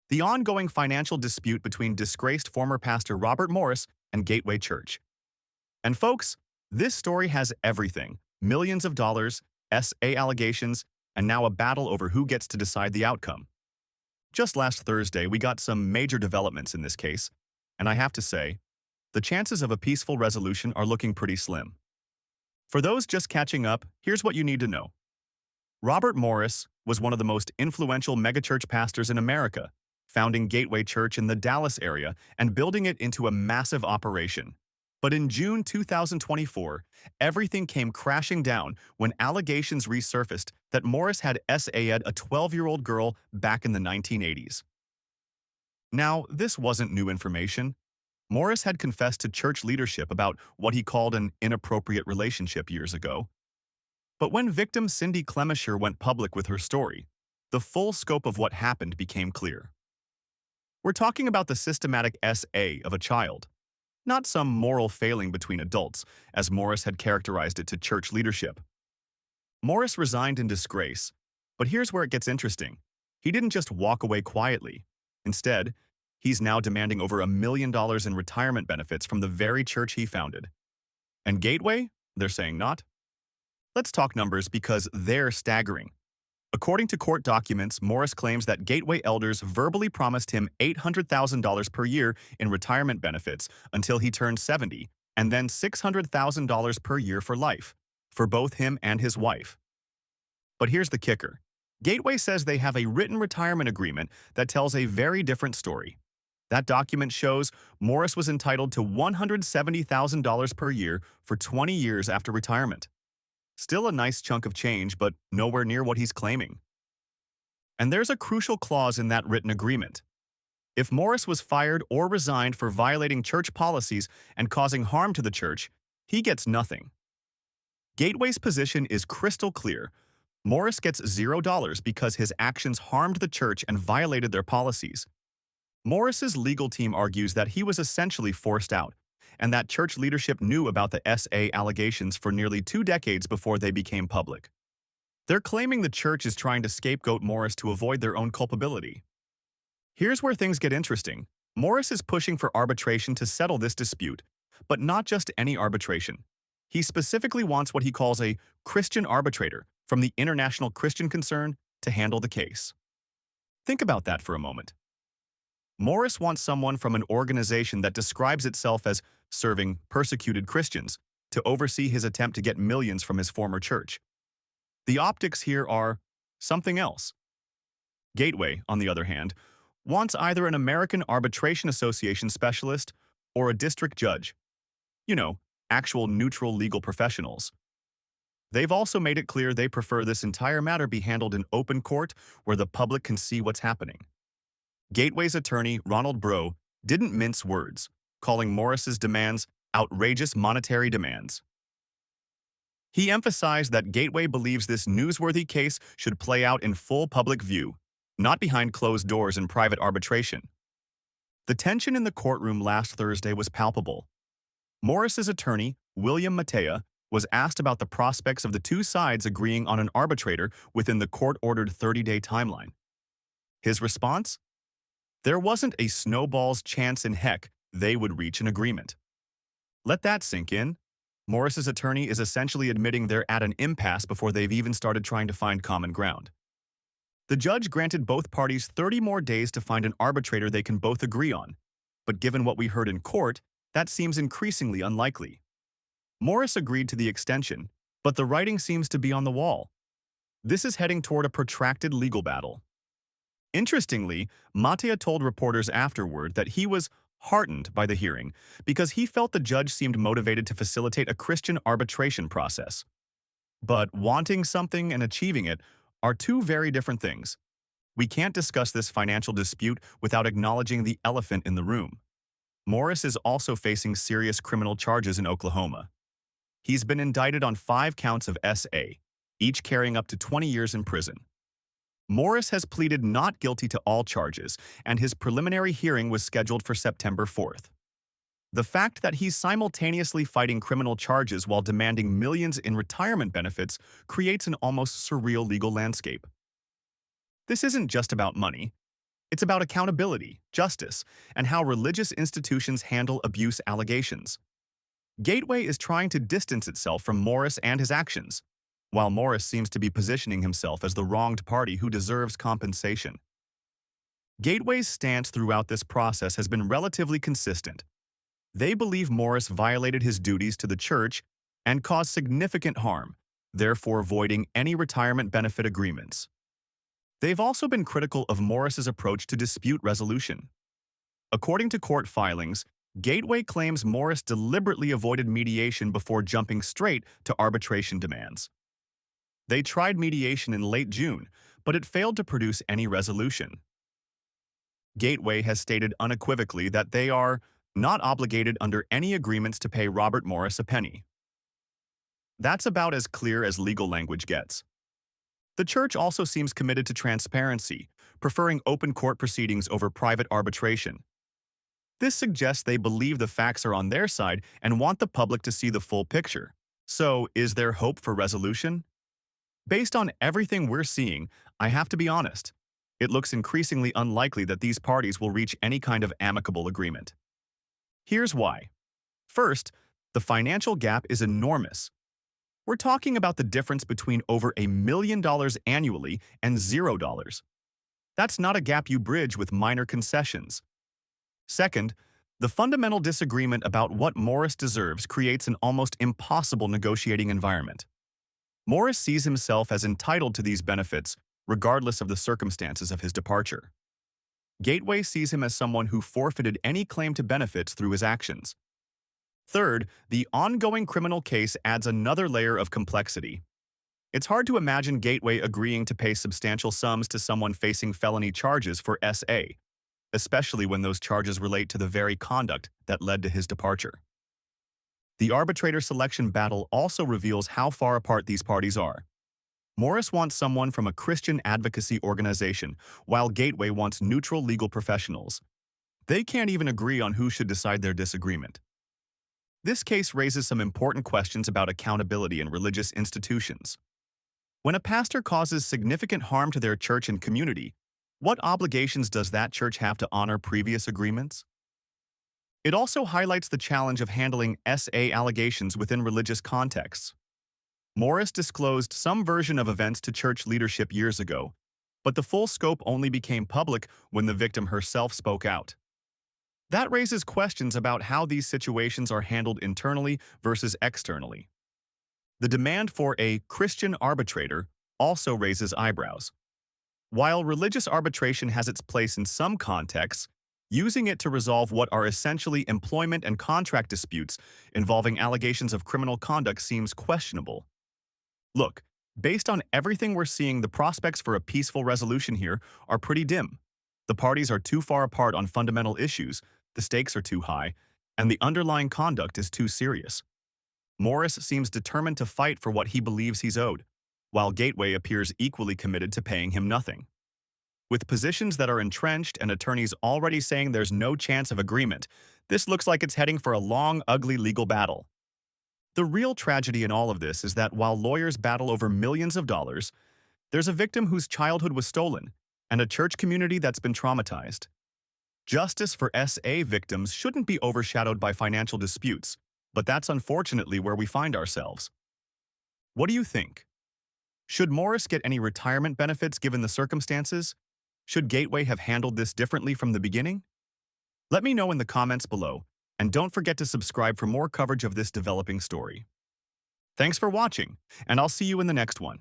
the ongoing financial dispute between disgraced former pastor Robert Morris and Gateway Church. And folks, this story has everything: millions of dollars, SA allegations, and now a battle over who gets to decide the outcome. Just last Thursday, we got some major developments in this case, and I have to say, the chances of a peaceful resolution are looking pretty slim. For those just catching up, here's what you need to know. Robert Morris was one of the most influential megachurch pastors in America, founding Gateway Church in the Dallas area and building it into a massive operation. But in June 2024, everything came crashing down when allegations resurfaced that Morris had SA'd a 12-year-old girl back in the 1980s. Now, this wasn't new information. Morris had confessed to church leadership about what he called an inappropriate relationship years ago. But when victim Cindy Clemisher went public with her story, the full scope of what happened became clear. We're talking about the systematic SA of a child, not some moral failing between adults, as Morris had characterized it to church leadership. Morris resigned in disgrace, but here's where it gets interesting. He didn't just walk away quietly. Instead, he's now demanding over $1 million in retirement benefits from the very church he founded. And Gateway? They're saying not. Let's talk numbers because they're staggering. According to court documents, Morris claims that Gateway elders verbally promised him $800,000 per year in retirement benefits until he turned 70, and then $600,000 per year for life, for both him and his wife. But here's the kicker. Gateway says they have a written retirement agreement that tells a very different story. That document shows Morris was entitled to $170,000 per year for 20 years after retirement. Still a nice chunk of change, but nowhere near what he's claiming. And there's a crucial clause in that written agreement. If Morris was fired or resigned for violating church policies and causing harm to the church, he gets nothing. Gateway's position is crystal clear. Morris gets $0 because his actions harmed the church and violated their policies. Morris's legal team argues that he was essentially forced out, and that church leadership knew about the SA allegations for nearly 2 decades before they became public. They're claiming the church is trying to scapegoat Morris to avoid their own culpability. Here's where things get interesting. Morris is pushing for arbitration to settle this dispute, but not just any arbitration. He specifically wants what he calls a Christian arbitrator from the International Christian Concern to handle the case. Think about that for a moment. Morris wants someone from an organization that describes itself as serving persecuted Christians to oversee his attempt to get millions from his former church. The optics here are something else. Gateway, on the other hand, wants either an American Arbitration Association specialist or a district judge. You know, actual neutral legal professionals. They've also made it clear they prefer this entire matter be handled in open court where the public can see what's happening. Gateway's attorney, Ronald Breaux, didn't mince words, calling Morris's demands outrageous monetary demands. He emphasized that Gateway believes this newsworthy case should play out in full public view, not behind closed doors in private arbitration. The tension in the courtroom last Thursday was palpable. Morris's attorney, William Matea, was asked about the prospects of the two sides agreeing on an arbitrator within the court-ordered 30-day timeline. His response? There wasn't a snowball's chance in heck they would reach an agreement. Let that sink in. Morris's attorney is essentially admitting they're at an impasse before they've even started trying to find common ground. The judge granted both parties 30 more days to find an arbitrator they can both agree on, but given what we heard in court, that seems increasingly unlikely. Morris agreed to the extension, but the writing seems to be on the wall. This is heading toward a protracted legal battle. Interestingly, Matea told reporters afterward that he was heartened by the hearing because he felt the judge seemed motivated to facilitate a Christian arbitration process. But wanting something and achieving it are two very different things. We can't discuss this financial dispute without acknowledging the elephant in the room. Morris is also facing serious criminal charges in Oklahoma. He's been indicted on 5 counts of SA, each carrying up to 20 years in prison. Morris has pleaded not guilty to all charges, and his preliminary hearing was scheduled for September 4th. The fact that he's simultaneously fighting criminal charges while demanding millions in retirement benefits creates an almost surreal legal landscape. This isn't just about money. It's about accountability, justice, and how religious institutions handle abuse allegations. Gateway is trying to distance itself from Morris and his actions, while Morris seems to be positioning himself as the wronged party who deserves compensation. Gateway's stance throughout this process has been relatively consistent. They believe Morris violated his duties to the church and caused significant harm, therefore voiding any retirement benefit agreements. They've also been critical of Morris's approach to dispute resolution. According to court filings, Gateway claims Morris deliberately avoided mediation before jumping straight to arbitration demands. They tried mediation in late June, but it failed to produce any resolution. Gateway has stated unequivocally that they are not obligated under any agreements to pay Robert Morris a penny. That's about as clear as legal language gets. The church also seems committed to transparency, preferring open court proceedings over private arbitration. This suggests they believe the facts are on their side and want the public to see the full picture. So, is there hope for resolution? Based on everything we're seeing, I have to be honest. It looks increasingly unlikely that these parties will reach any kind of amicable agreement. Here's why. First, the financial gap is enormous. We're talking about the difference between over $1 million annually and $0. That's not a gap you bridge with minor concessions. Second, the fundamental disagreement about what Morris deserves creates an almost impossible negotiating environment. Morris sees himself as entitled to these benefits, regardless of the circumstances of his departure. Gateway sees him as someone who forfeited any claim to benefits through his actions. Third, the ongoing criminal case adds another layer of complexity. It's hard to imagine Gateway agreeing to pay substantial sums to someone facing felony charges for SA, especially when those charges relate to the very conduct that led to his departure. The arbitrator selection battle also reveals how far apart these parties are. Morris wants someone from a Christian advocacy organization, while Gateway wants neutral legal professionals. They can't even agree on who should decide their disagreement. This case raises some important questions about accountability in religious institutions. When a pastor causes significant harm to their church and community, what obligations does that church have to honor previous agreements? It also highlights the challenge of handling SA allegations within religious contexts. Morris disclosed some version of events to church leadership years ago, but the full scope only became public when the victim herself spoke out. That raises questions about how these situations are handled internally versus externally. The demand for a Christian arbitrator also raises eyebrows. While religious arbitration has its place in some contexts, using it to resolve what are essentially employment and contract disputes involving allegations of criminal conduct seems questionable. Look, based on everything we're seeing, the prospects for a peaceful resolution here are pretty dim. The parties are too far apart on fundamental issues, the stakes are too high, and the underlying conduct is too serious. Morris seems determined to fight for what he believes he's owed, while Gateway appears equally committed to paying him nothing. With positions that are entrenched and attorneys already saying there's no chance of agreement, this looks like it's heading for a long, ugly legal battle. The real tragedy in all of this is that while lawyers battle over millions of dollars, there's a victim whose childhood was stolen and a church community that's been traumatized. Justice for SA victims shouldn't be overshadowed by financial disputes, but that's unfortunately where we find ourselves. What do you think? Should Morris get any retirement benefits given the circumstances? Should Gateway have handled this differently from the beginning? Let me know in the comments below, and don't forget to subscribe for more coverage of this developing story. Thanks for watching, and I'll see you in the next one.